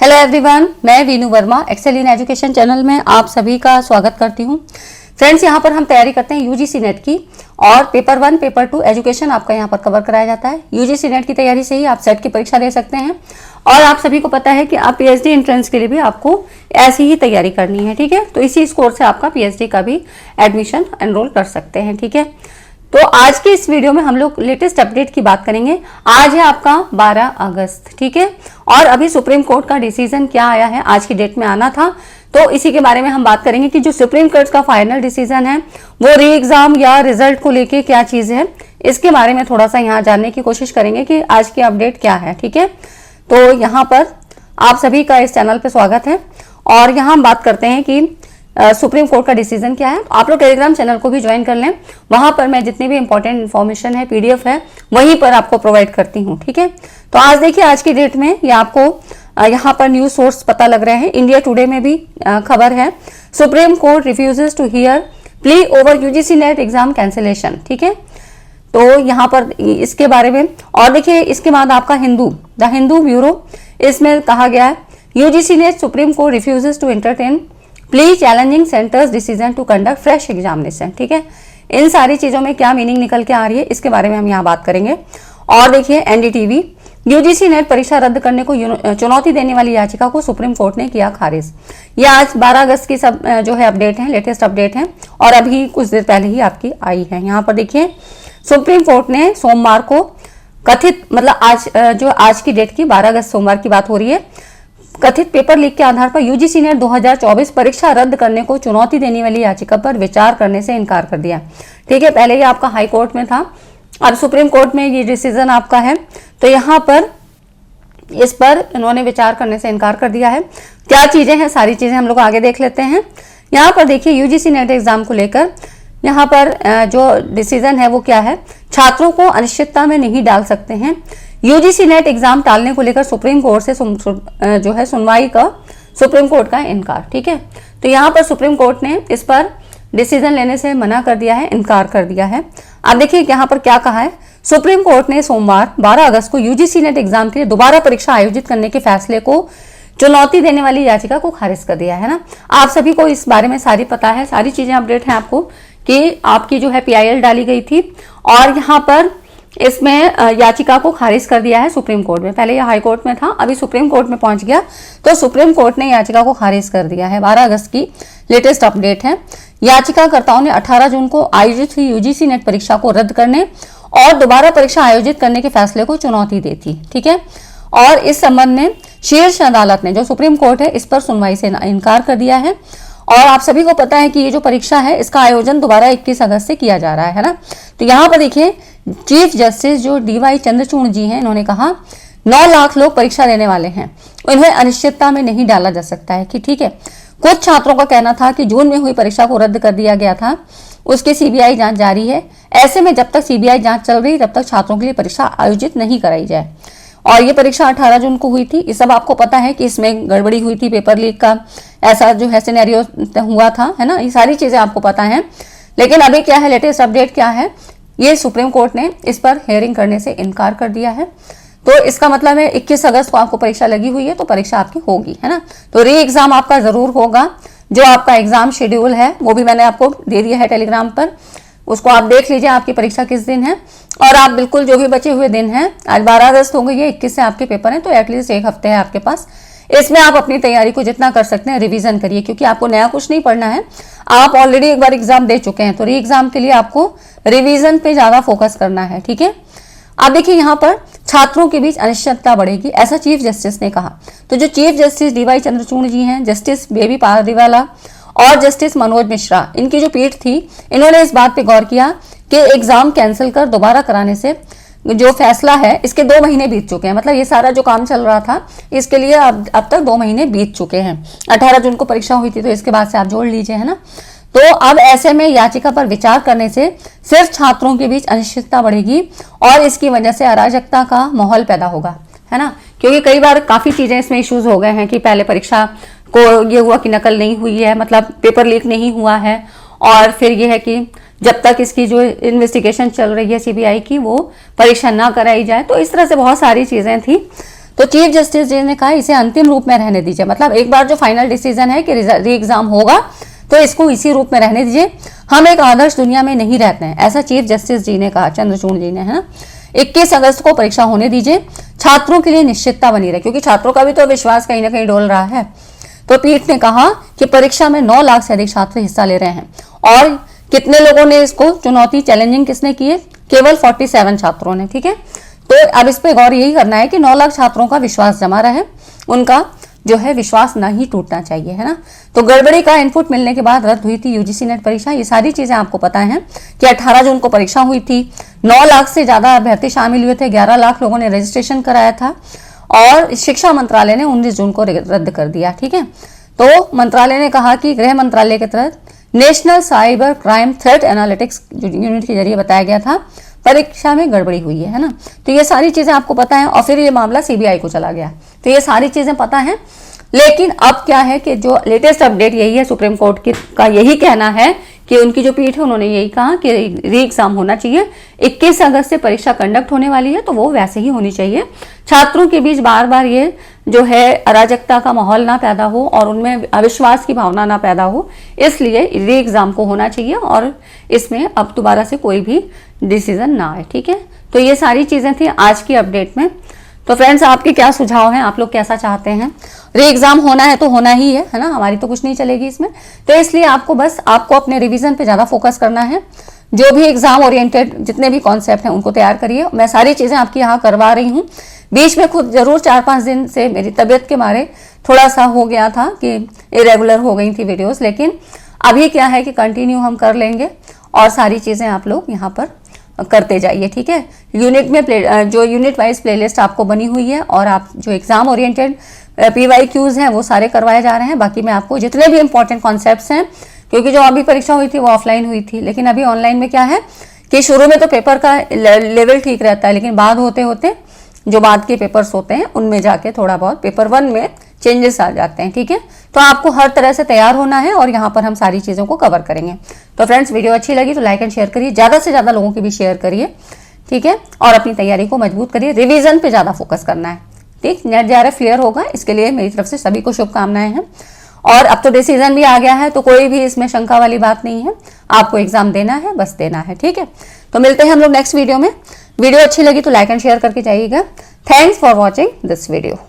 Hello everyone, मैं Veenu Verma excel in education channel में आप सभी का स्वागत करती हूं। फ्रेंड्स, यहां पर हम तैयारी करते हैं यूजीसी नेट की और पेपर 1 पेपर 2 एजुकेशन आपका यहां पर कवर कराया जाता है। यूजीसी नेट की तैयारी से ही आप सेट की परीक्षा दे सकते हैं और आप सभी को पता है कि आप पीएचडी एंट्रेंस के लिए भी आपको ऐसी ही तैयारी करनी है, ठीक है। तो इसी स्कोर से आपका पीएचडी का भी एडमिशन एनरोल कर सकते हैं, ठीक है। तो आज के इस वीडियो में हम लोग लेटेस्ट अपडेट की बात करेंगे। आज है आपका 12 अगस्त, ठीक है। और अभी सुप्रीम कोर्ट का डिसीजन क्या आया है, आज की डेट में आना था, तो इसी के बारे में हम बात करेंगे कि जो सुप्रीम कोर्ट का फाइनल डिसीजन है वो री एग्जाम या रिजल्ट को लेके क्या चीज है, इसके बारे में थोड़ा सा यहाँ जानने की कोशिश करेंगे कि आज की अपडेट क्या है, ठीक है। तो यहाँ पर आप सभी का इस चैनल पर स्वागत है और यहाँ हम बात करते हैं कि सुप्रीम कोर्ट का डिसीजन क्या है। तो आप लोग टेलीग्राम चैनल को भी ज्वाइन कर लें, वहां पर मैं जितनी भी इंपॉर्टेंट इन्फॉर्मेशन है, पीडीएफ है, वहीं पर आपको प्रोवाइड करती हूँ, ठीक है। तो आज देखिए, आज की डेट में ये आपको यहाँ पर न्यूज सोर्स पता लग रहे हैं। इंडिया टुडे में भी खबर है, supreme court refuses to hear plea over UGC NET exam cancellation, ठीक है। तो यहाँ पर इसके बारे में और देखिए, इसके बाद आपका द हिंदू ब्यूरो, इसमें कहा गया है UGC NET supreme court refuses to entertain pleas challenging centre's decision to conduct fresh examination, ठीक है। इन सारी चीजों में क्या मीनिंग निकल के आ रही है, इसके बारे में हम यहाँ बात करेंगे। और देखिए, एनडीटीवी यूजीसी नेट परीक्षा रद्द करने को चुनौती देने वाली याचिका को सुप्रीम कोर्ट ने किया खारिज। ये आज 12 अगस्त की सब जो है अपडेट है, लेटेस्ट अपडेट है और अभी कुछ देर पहले ही आपकी आई है। यहाँ पर देखिए, सुप्रीम कोर्ट ने सोमवार को कथित, मतलब आज की डेट की 12 अगस्त सोमवार की बात हो रही है, कथित पेपर लीक के आधार पर यूजीसी नेट 2024 परीक्षा रद्द करने को चुनौती देने वाली याचिका पर विचार करने से इनकार कर दिया, ठीक है। पहले ये आपका हाई कोर्ट में था, अब सुप्रीम कोर्ट में ये डिसीजन आपका है। तो यहाँ पर इस पर इन्होंने विचार करने से इनकार कर दिया है। क्या चीजें हैं, सारी चीजें हम लोग आगे देख लेते हैं। यहाँ पर देखिए, यूजीसी नेट एग्जाम को लेकर यहाँ पर जो डिसीजन है वो क्या है, छात्रों को अनिश्चितता में नहीं डाल सकते हैं। यूजीसी नेट एग्जाम टालने को लेकर सुप्रीम कोर्ट से जो है सुनवाई का सुप्रीम कोर्ट का इनकार, ठीक है। तो यहाँ पर सुप्रीम कोर्ट ने इस पर डिसीजन लेने से मना कर दिया है, इनकार कर दिया है। अब देखिए यहाँ पर क्या कहा है, सुप्रीम कोर्ट ने सोमवार 12 अगस्त को यूजीसी नेट एग्जाम के लिए दोबारा परीक्षा आयोजित करने के फैसले को चुनौती देने वाली याचिका को खारिज कर दिया है ना। आप सभी को इस बारे में सारी पता है, सारी चीजें अपडेट है आपको कि आपकी जो है पीआईएल डाली गई थी और यहाँ पर इसमें याचिका को खारिज कर दिया है सुप्रीम कोर्ट में। पहले यह हाई कोर्ट में था, अभी सुप्रीम कोर्ट में पहुंच गया, तो सुप्रीम कोर्ट ने याचिका को खारिज कर दिया है। 12 अगस्त की लेटेस्ट अपडेट है। याचिकाकर्ताओं ने 18 जून को आयोजित हुई यूजीसी नेट परीक्षा को रद्द करने और दोबारा परीक्षा आयोजित करने के फैसले को चुनौती दी थी, ठीक है। और इस संबंध में शीर्ष अदालत ने, जो सुप्रीम कोर्ट है, इस पर सुनवाई से इनकार कर दिया है। और आप सभी को पता है कि ये जो परीक्षा है इसका आयोजन दोबारा 21 अगस्त से किया जा रहा है ना। तो यहाँ पर देखिए, चीफ जस्टिस जो डीवाई चंद्रचूड़ जी हैं, इन्होंने कहा 9 लाख लोग परीक्षा देने वाले हैं, इन्हें अनिश्चितता में नहीं डाला जा सकता है कि ठीक है। कुछ छात्रों का कहना था कि जून में हुई परीक्षा को रद्द कर दिया गया था, उसकी सीबीआई जांच जारी है। ऐसे में जब तक सीबीआई जांच चल रही तब तक छात्रों के लिए परीक्षा आयोजित नहीं कराई जाए। और ये परीक्षा 18 जून को हुई थी। ये सब आपको पता है कि इसमें गड़बड़ी हुई थी, पेपर लीक का ऐसा जो है सिनेरियो हुआ था, है ना। ये सारी चीजें आपको पता है। लेकिन अभी क्या है, लेटेस्ट अपडेट क्या है, ये सुप्रीम कोर्ट ने इस पर हेयरिंग करने से इनकार कर दिया है। तो इसका मतलब है 21 अगस्त को आपको परीक्षा लगी हुई है, तो परीक्षा आपकी होगी, है ना। तो री एग्जाम आपका जरूर होगा। जो आपका एग्जाम शेड्यूल है वो भी मैंने आपको दे दिया है टेलीग्राम पर, उसको आप देख लीजिए आपकी परीक्षा किस दिन है। और आप बिल्कुल जो भी बचे हुए दिन हैं, आज 12 अगस्त हो गई है, 21 से आपके पेपर हैं, तो एटलीस्ट 1 हफ्ते है आपके पास। इसमें आप अपनी तैयारी को जितना कर सकते हैं रिवीजन करिए, क्योंकि आपको नया कुछ नहीं पढ़ना है। आप ऑलरेडी एक बार एग्जाम दे चुके हैं, तो री एग्जाम के लिए आपको रिवीजन पे ज्यादा फोकस करना है, ठीक है। अब देखिए, यहाँ पर छात्रों के बीच अनिश्चितता बढ़ेगी, ऐसा चीफ जस्टिस ने कहा। तो जो चीफ जस्टिस डीवाई चंद्रचूड़ जी हैं, जस्टिस बेबी पारीवाला और जस्टिस मनोज मिश्रा, इनकी जो पीठ थी, इन्होंने इस बात पे गौर किया कि एग्जाम कैंसिल कर दोबारा कराने से जो फैसला है, इसके 2 महीने बीत चुके हैं। मतलब ये सारा जो काम चल रहा था, इसके लिए अब तक 2 महीने बीत चुके हैं। 18 जून को परीक्षा हुई थी, तो इसके बाद से आप जोड़ लीजिए, है ना। तो अब ऐसे में याचिका पर विचार करने से सिर्फ छात्रों के बीच अनिश्चितता बढ़ेगी और इसकी वजह से अराजकता का माहौल पैदा होगा, है ना। क्योंकि कई बार काफी चीजें इसमें इश्यूज हो गए हैं कि पहले परीक्षा को ये हुआ कि नकल नहीं हुई है, मतलब पेपर लीक नहीं हुआ है, और फिर ये है कि जब तक इसकी जो इन्वेस्टिगेशन चल रही है सीबीआई की, वो परीक्षा ना कराई जाए। तो इस तरह से बहुत सारी चीजें थी। तो चीफ जस्टिस जी ने कहा इसे अंतिम रूप में रहने दीजिए, मतलब एक बार जो फाइनल डिसीजन है कि री एग्जाम होगा तो इसको इसी रूप में रहने दीजिए, हम एक आदर्श दुनिया में नहीं रहते हैं, ऐसा चीफ जस्टिस जी ने कहा, चंद्रचूड़ जी ने, है ना। 21 अगस्त को परीक्षा होने दीजिए, छात्रों के लिए निश्चितता बनी रहे, क्योंकि छात्रों का भी तो विश्वास कहीं ना कहीं डोल रहा है। तो पीठ ने कहा कि परीक्षा में 9 लाख से अधिक छात्र हिस्सा ले रहे हैं, और कितने लोगों ने इसको चुनौती चैलेंजिंग किसने की है, केवल 47 छात्रों ने, ठीक है। तो अब इस पे गौर यही करना है कि 9 लाख छात्रों का विश्वास जमा रहे, उनका जो है विश्वास ना ही टूटना चाहिए, है ना। तो गड़बड़ी का इनपुट मिलने के बाद रद्द हुई थी यूजीसी नेट परीक्षा, ये सारी चीजें आपको पता है कि 18 जून को परीक्षा हुई थी, 9 लाख से ज्यादा अभ्यर्थी शामिल हुए थे, 11 लाख लोगों ने रजिस्ट्रेशन कराया था, और शिक्षा मंत्रालय ने 19 जून को रद्द कर दिया, ठीक है। तो मंत्रालय ने कहा कि गृह मंत्रालय के तहत national cyber crime threat analytics unit के जरिए बताया गया था परीक्षा में गड़बड़ी हुई है ना। तो ये सारी चीजें आपको पता है, और फिर ये मामला सीबीआई को चला गया, तो ये सारी चीजें पता है। लेकिन अब क्या है कि जो लेटेस्ट अपडेट यही है, सुप्रीम कोर्ट का यही कहना है कि उनकी जो पीठ है उन्होंने यही कहा कि री एग्जाम होना चाहिए, 21 अगस्त से परीक्षा कंडक्ट होने वाली है तो वो वैसे ही होनी चाहिए, छात्रों के बीच बार बार ये जो है अराजकता का माहौल ना पैदा हो और उनमें अविश्वास की भावना ना पैदा हो, इसलिए री एग्जाम को होना चाहिए और इसमें अब दोबारा से कोई भी डिसीजन ना आए, ठीक है। तो ये सारी चीजें थी आज की अपडेट में। तो फ्रेंड्स, आपके क्या सुझाव हैं, आप लोग कैसा चाहते हैं? री एग्जाम होना है तो होना ही है ना, हमारी तो कुछ नहीं चलेगी इसमें। तो इसलिए आपको अपने रिवीजन पे ज्यादा फोकस करना है, जो भी एग्जाम ओरिएंटेड जितने भी कॉन्सेप्ट हैं उनको तैयार करिए। मैं सारी चीजें आपकी यहाँ करवा रही हूँ, बीच में खुद जरूर 4-5 दिन से मेरी तबीयत के मारे थोड़ा सा हो गया था कि इरेगुलर हो गई थी वीडियोस, लेकिन अभी क्या है कि कंटिन्यू हम कर लेंगे और सारी चीजें आप लोग यहाँ पर करते जाइए, ठीक है। यूनिट में जो यूनिट वाइज प्लेलिस्ट आपको बनी हुई है, और आप जो एग्जाम ओरिएंटेड PYQs हैं वो सारे करवाए जा रहे हैं। बाकी मैं आपको जितने भी इंपॉर्टेंट कॉन्सेप्ट्स हैं, क्योंकि जो अभी परीक्षा हुई थी वो ऑफलाइन हुई थी, लेकिन अभी ऑनलाइन में क्या है कि शुरू में तो पेपर का लेवल ठीक रहता है, लेकिन बाद होते होते जो बाद के पेपर्स होते हैं उनमें जाके थोड़ा बहुत पेपर 1 में चेंजेस आ जाते हैं, ठीक है। तो आपको हर तरह से तैयार होना है और यहाँ पर हम सारी चीज़ों को कवर करेंगे। तो फ्रेंड्स, वीडियो अच्छी लगी तो लाइक एंड शेयर करिए, ज़्यादा से ज़्यादा लोगों के भी शेयर करिए, ठीक है। और अपनी तैयारी को मजबूत करिए, रिवीजन पे ज़्यादा फोकस करना है, ठीक। नेट JRF क्लियर होगा, इसके लिए मेरी तरफ से सभी को शुभकामनाएं हैं। और अब तो डिसीजन भी आ गया है, तो कोई भी इसमें शंका वाली बात नहीं है, आपको एग्जाम देना है, बस देना है, ठीक है। तो मिलते हैं हम लोग नेक्स्ट वीडियो में। वीडियो अच्छी लगी तो लाइक एंड शेयर करके जाइएगा। Thanks for watching this video.